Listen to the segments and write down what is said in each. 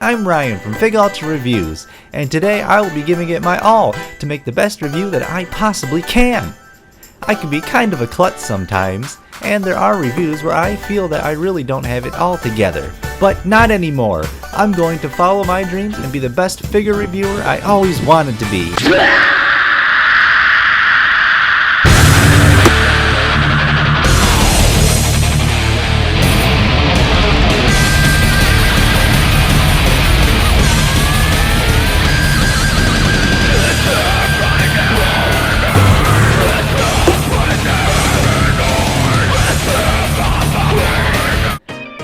I'm Ryan from Fig Ultra Reviews, and today I will be giving it my all to make the best review that I possibly can. I can be kind of a klutz sometimes, and there are reviews where I feel that I really don't have it all together. But not anymore. I'm going to follow my dreams and be the best figure reviewer I always wanted to be.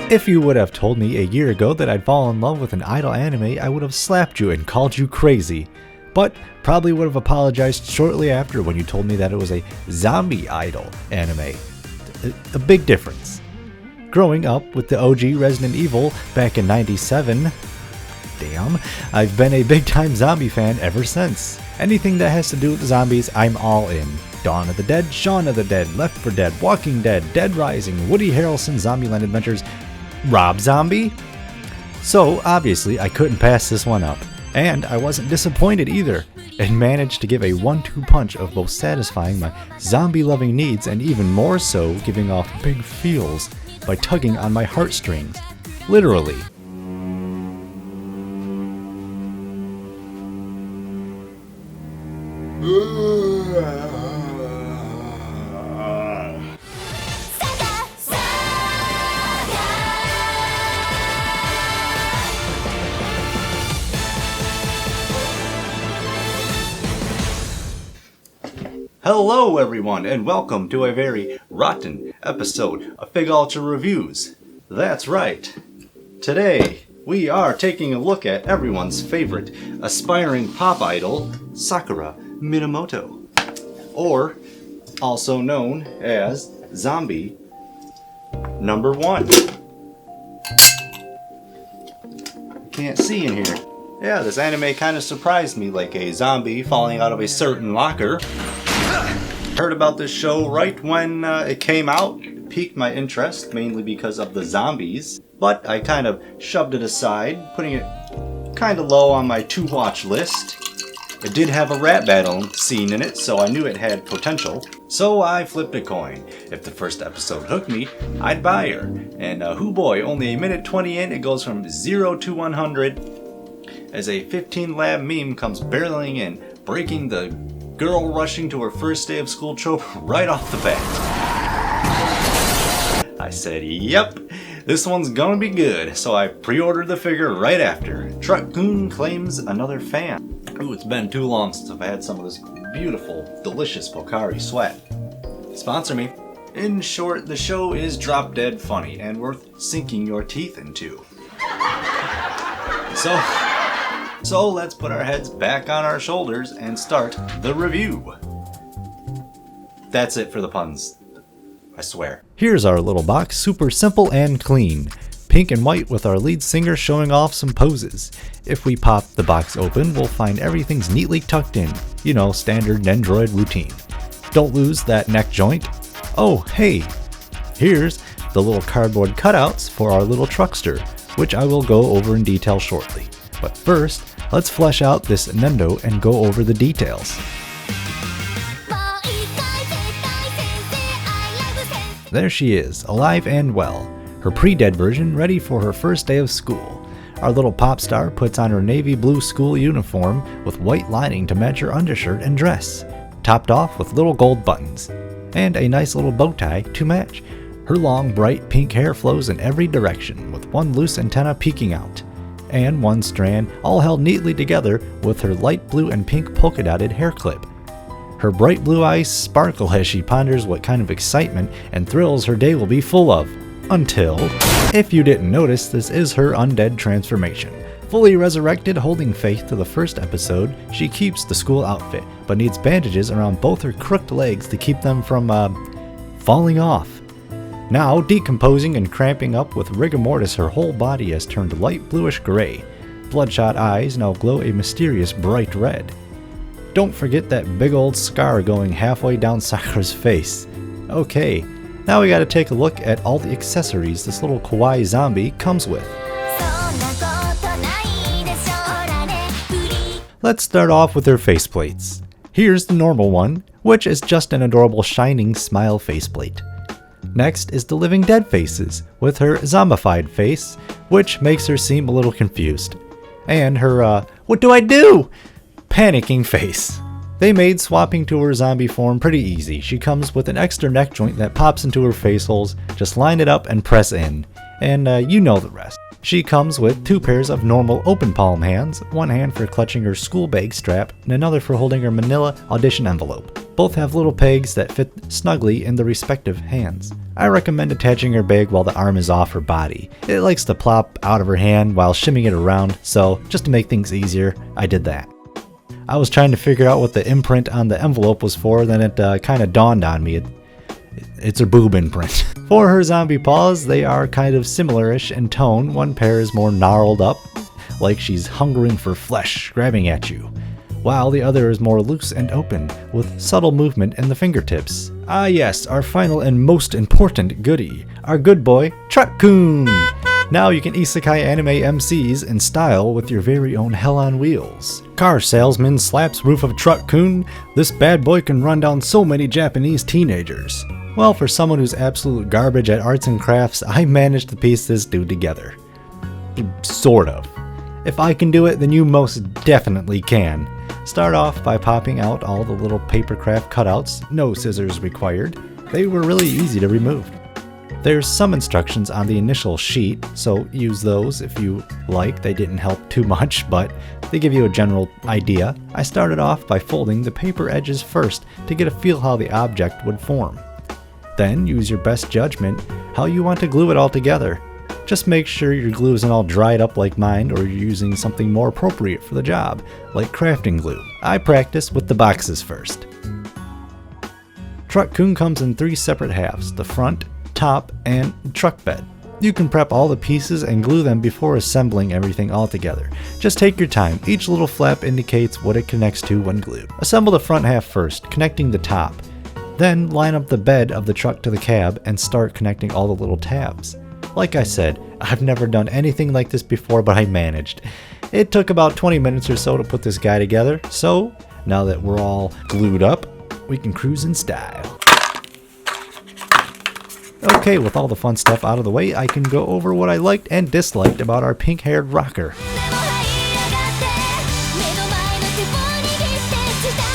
If you would have told me a year ago that I'd fall in love with an idol anime, I would have slapped you and called you crazy. But probably would have apologized shortly after when you told me that it was a zombie idol anime. A big difference. Growing up with the OG Resident Evil back in '97, damn, I've been a big time zombie fan ever since. Anything that has to do with zombies, I'm all in. Dawn of the Dead, Shaun of the Dead, Left 4 Dead, Walking Dead, Dead Rising, Woody Harrelson's Zombieland Adventures, Rob Zombie? So obviously I couldn't pass this one up, and I wasn't disappointed either, and managed to give a 1-2 punch of both satisfying my zombie loving needs and even more so giving off big feels by tugging on my heartstrings. Literally. Hello everyone, and welcome to a very rotten episode of Fig Ultra Reviews. That's right. Today, we are taking a look at everyone's favorite aspiring pop idol, Sakura Minamoto. Or, also known as Zombie Number 1. Can't see in here. Yeah, this anime kind of surprised me, like a zombie falling out of a certain locker. Heard about this show right when it came out, piqued my interest, mainly because of the zombies, but I kind of shoved it aside, putting it kind of low on my to-watch list. It did have a rap battle scene in it, so I knew it had potential, so I flipped a coin. If the first episode hooked me, I'd buy her, and hoo boy, only a minute 20 in, it goes from 0 to 100, as a 15 lab meme comes barreling in, breaking the girl rushing to her first day of school trope right off the bat. I said, yep, this one's gonna be good, so I pre-ordered the figure right after. Truck-kun claims another fan. Ooh, it's been too long since I've had some of this beautiful, delicious Pocari sweat. Sponsor me. In short, the show is drop-dead funny and worth sinking your teeth into. So let's put our heads back on our shoulders and start the review. That's it for the puns, I swear. Here's our little box, super simple and clean. Pink and white with our lead singer showing off some poses. If we pop the box open, we'll find everything's neatly tucked in. You know, standard Nendoroid routine. Don't lose that neck joint. Oh, hey, here's the little cardboard cutouts for our little truckster, which I will go over in detail shortly. But first, let's flesh out this Nendo and go over the details. There she is, alive and well. Her pre-dead version ready for her first day of school. Our little pop star puts on her navy blue school uniform with white lining to match her undershirt and dress, topped off with little gold buttons, and a nice little bow tie to match. Her long, bright pink hair flows in every direction with one loose antenna peeking out, and one strand all held neatly together with her light blue and pink polka-dotted hair clip. Her bright blue eyes sparkle as she ponders what kind of excitement and thrills her day will be full of. Until, if you didn't notice, this is her undead transformation. Fully resurrected, holding faith to the first episode, she keeps the school outfit, but needs bandages around both her crooked legs to keep them from, falling off. Now, decomposing and cramping up with rigor mortis, her whole body has turned light bluish gray. Bloodshot eyes now glow a mysterious bright red. Don't forget that big old scar going halfway down Sakura's face. Okay, now we gotta take a look at all the accessories this little kawaii zombie comes with. Let's start off with her faceplates. Here's the normal one, which is just an adorable shining smile faceplate. Next is the Living Dead faces, with her zombified face, which makes her seem a little confused. And her, what do I do? Panicking face. They made swapping to her zombie form pretty easy. She comes with an extra neck joint that pops into her face holes, just line it up and press in. And you know the rest. She comes with 2 pairs of normal open palm hands, one hand for clutching her school bag strap and another for holding her manila audition envelope. Both have little pegs that fit snugly in the respective hands. I recommend attaching her bag while the arm is off her body. It likes to plop out of her hand while shimmying it around, so just to make things easier, I did that. I was trying to figure out what the imprint on the envelope was for, then it kind of dawned on me. It's her boob imprint. For her zombie paws, they are kind of similar-ish in tone. One pair is more gnarled up, like she's hungering for flesh, grabbing at you, while the other is more loose and open, with subtle movement in the fingertips. Ah yes, our final and most important goodie, our good boy, Truck-kun! Now you can isekai anime MCs in style with your very own Hell on Wheels. Car salesman slaps roof of Truck-kun. This bad boy can run down so many Japanese teenagers. Well, for someone who's absolute garbage at arts and crafts, I managed to piece this dude together. Sort of. If I can do it, then you most definitely can. Start off by popping out all the little paper craft cutouts, no scissors required. They were really easy to remove. There's some instructions on the initial sheet, so use those if you like. They didn't help too much, but they give you a general idea. I started off by folding the paper edges first to get a feel how the object would form. Then use your best judgment how you want to glue it all together. Just make sure your glue isn't all dried up like mine, or you're using something more appropriate for the job, like crafting glue. I practice with the boxes first. Truck-kun comes in 3 separate halves, the front, top, and truck bed. You can prep all the pieces and glue them before assembling everything all together. Just take your time, each little flap indicates what it connects to when glued. Assemble the front half first, connecting the top. Then line up the bed of the truck to the cab and start connecting all the little tabs. Like I said, I've never done anything like this before, but I managed. It took about 20 minutes or so to put this guy together, so now that we're all glued up, we can cruise in style. Okay, with all the fun stuff out of the way, I can go over what I liked and disliked about our pink-haired rocker.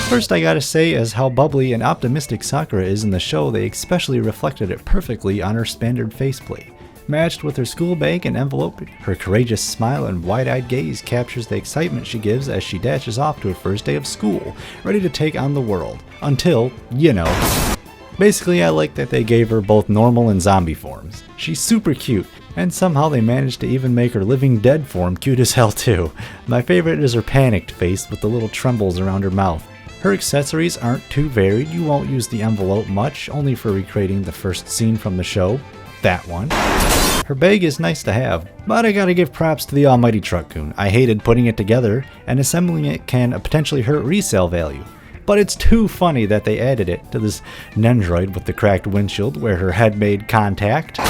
First, I gotta say is how bubbly and optimistic Sakura is in the show. They especially reflected it perfectly on her standard faceplate. Matched with her school bag and envelope, her courageous smile and wide-eyed gaze captures the excitement she gives as she dashes off to her first day of school, ready to take on the world. Until, you know. Basically, I like that they gave her both normal and zombie forms. She's super cute, and somehow they managed to even make her Living Dead form cute as hell too. My favorite is her panicked face with the little trembles around her mouth. Her accessories aren't too varied. You won't use the envelope much, only for recreating the first scene from the show. That one. Her bag is nice to have, but I gotta give props to the almighty Truck-kun. I hated putting it together, and assembling it can potentially hurt resale value. But it's too funny that they added it to this Nendoroid with the cracked windshield where her head made contact.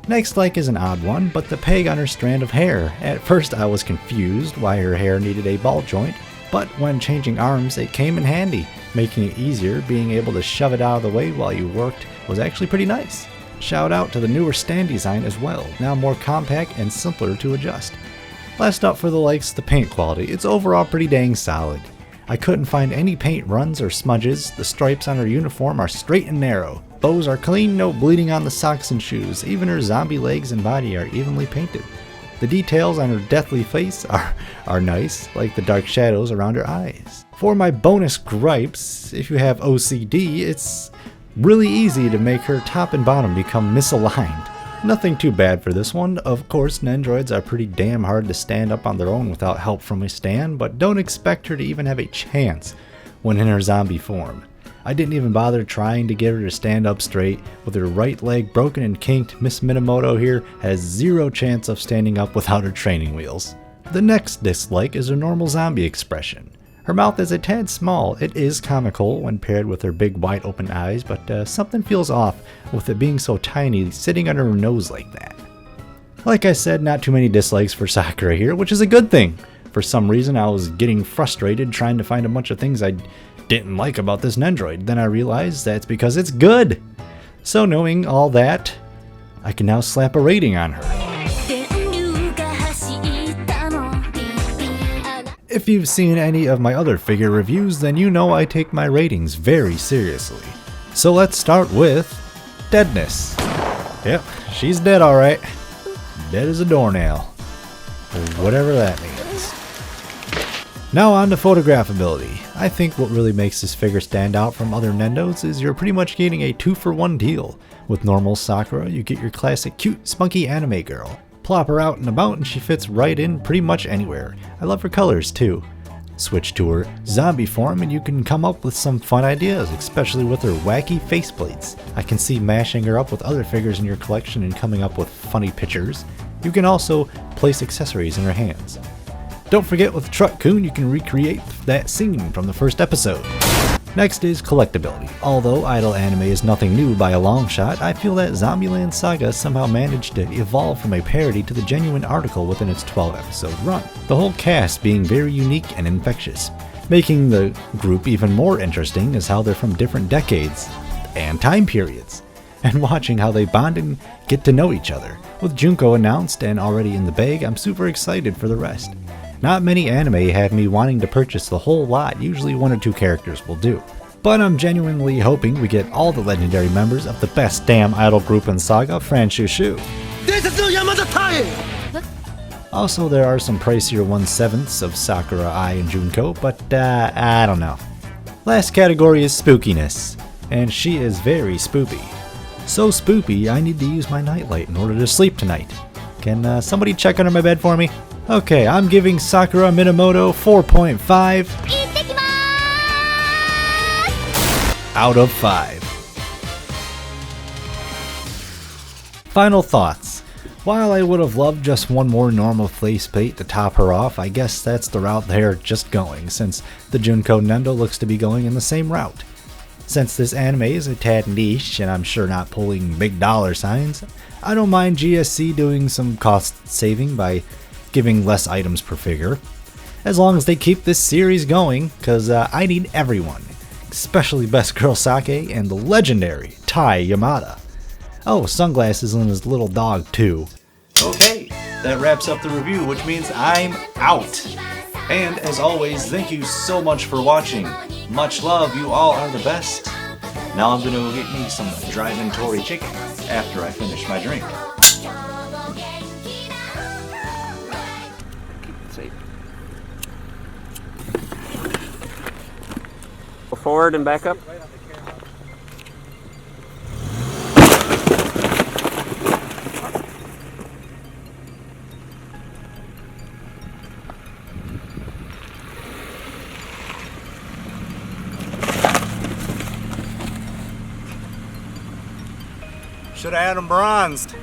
Next like is an odd one, but the peg on her strand of hair. At first I was confused why her hair needed a ball joint, but when changing arms it came in handy, making it easier. Being able to shove it out of the way while you worked was actually pretty nice. Shout out to the newer stand design as well, now more compact and simpler to adjust. Last up for the likes, the paint quality. It's overall pretty dang solid. I couldn't find any paint runs or smudges. The stripes on her uniform are straight and narrow. Bows are clean, no bleeding on the socks and shoes. Even her zombie legs and body are evenly painted. The details on her deathly face are nice, like the dark shadows around her eyes. For my bonus gripes, if you have OCD, it's really easy to make her top and bottom become misaligned. Nothing too bad for this one. Of course, Nendoroids are pretty damn hard to stand up on their own without help from a stand, but don't expect her to even have a chance when in her zombie form. I didn't even bother trying to get her to stand up straight. With her right leg broken and kinked, Miss Minamoto here has zero chance of standing up without her training wheels. The next dislike is her normal zombie expression. Her mouth is a tad small. It is comical when paired with her big wide open eyes, but something feels off with it being so tiny sitting under her nose like that. Like I said, not too many dislikes for Sakura here, which is a good thing. For some reason, I was getting frustrated trying to find a bunch of things I didn't like about this Nendoroid. Then I realized that's because it's good. So knowing all that, I can now slap a rating on her. If you've seen any of my other figure reviews, then you know I take my ratings very seriously. So let's start with deadness. Yep, she's dead alright. Dead as a doornail. Whatever that means. Now on to photographability. I think what really makes this figure stand out from other Nendos is you're pretty much getting a 2-for-1 deal. With normal Sakura, you get your classic cute, spunky anime girl. Plop her out and about and she fits right in pretty much anywhere. I love her colors too. Switch to her zombie form and you can come up with some fun ideas, especially with her wacky faceplates. I can see mashing her up with other figures in your collection and coming up with funny pictures. You can also place accessories in her hands. Don't forget with Truck-kun you can recreate that scene from the first episode. Next is collectability. Although idol anime is nothing new by a long shot, I feel that Zombieland Saga somehow managed to evolve from a parody to the genuine article within its 12-episode run. The whole cast being very unique and infectious. Making the group even more interesting is how they're from different decades and time periods, and watching how they bond and get to know each other. With Junko announced and already in the bag, I'm super excited for the rest. Not many anime have me wanting to purchase the whole lot, usually 1 or 2 characters will do. But I'm genuinely hoping we get all the legendary members of the best damn idol group in Saga, Franchushu. Also, there are some pricier 1/7 of Sakura, Ai, and Junko, but I don't know. Last category is spookiness, and she is very spoopy. So spoopy, I need to use my nightlight in order to sleep tonight. Can somebody check under my bed for me? Okay, I'm giving Sakura Minamoto 4.5 out of 5. Final thoughts. While I would have loved just one more normal faceplate to top her off, I guess that's the route they're just going, since the Junko Nendo looks to be going in the same route. Since this anime is a tad niche and I'm sure not pulling big dollar signs, I don't mind GSC doing some cost saving by giving less items per figure, as long as they keep this series going, cause I need everyone, especially Best Girl Sake and the legendary Tai Yamada. Oh, sunglasses and his little dog too. Okay, that wraps up the review, which means I'm out. And as always, thank you so much for watching. Much love, you all are the best. Now I'm gonna go get me some drive-in tori chicken after I finish my drink. Forward and back up. Should have had them bronzed.